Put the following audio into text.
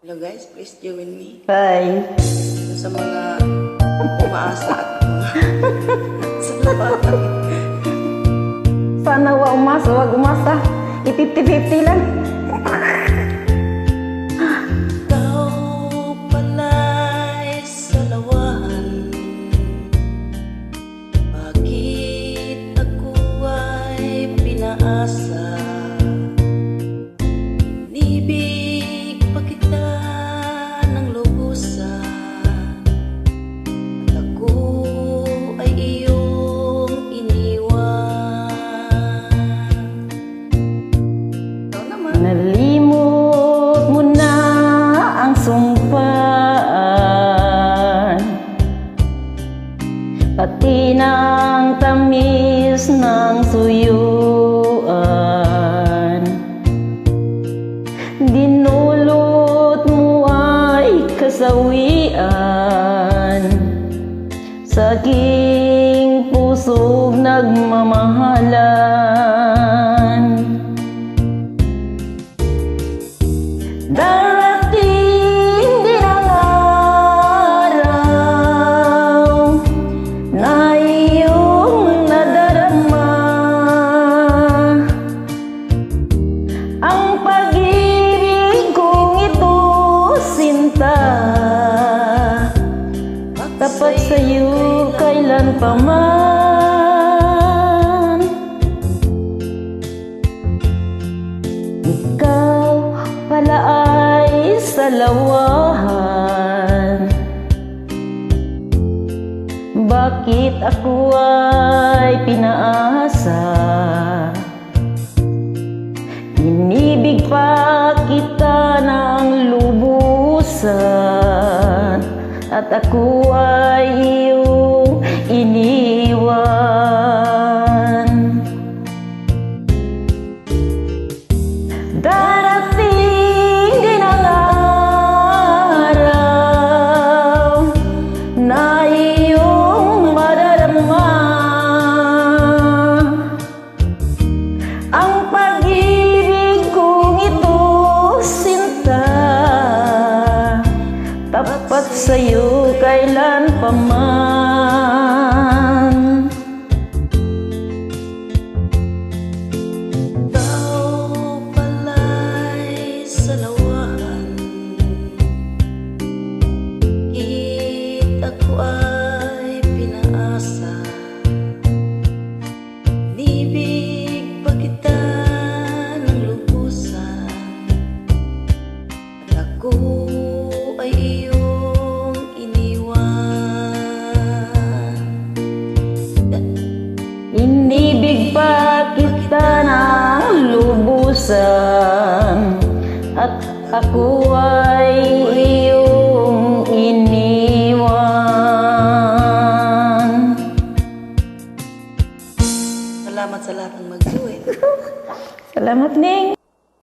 Hello guys, please join me. Bye. Sa mga umaasa at sa lahat. Sana wag umasa. 50-50 lang. Ikaw pala'y salawan. Bakit ako ay pinaasa? Inibig pa kita ng lubusan, at ako ay iyong iniwan. Ikaw naman. Nalimot mo na ang sumpaan, pati ng tamis ng suyuan. Dinulot mo ay kasawian sa aking pusong nagmamahalan. Darating din ang araw na iyong nadarama, ang pag-ibig kong ito, sinta, tapat sa'yo kailan pa man. Ikaw pala ay salawahan, bakit ako ay pinaasa? Inibig pa kita ng lubusan, at ako ay iyong iniwan. Darating din ang araw na iyong madarama, ang pag-ibig kong ito, sinta, tapat sa'yo kailan pa man. Ikaw pala'y salawahan, bakit ako ay pinaasa? Inibig pa kita ng lubusan, at ako ay iyong iniwan. Inibig pa kita ng lubusan, at ako ay iyong iniwan. Salamat sa lahat ng mag-join. Salamat, Ning.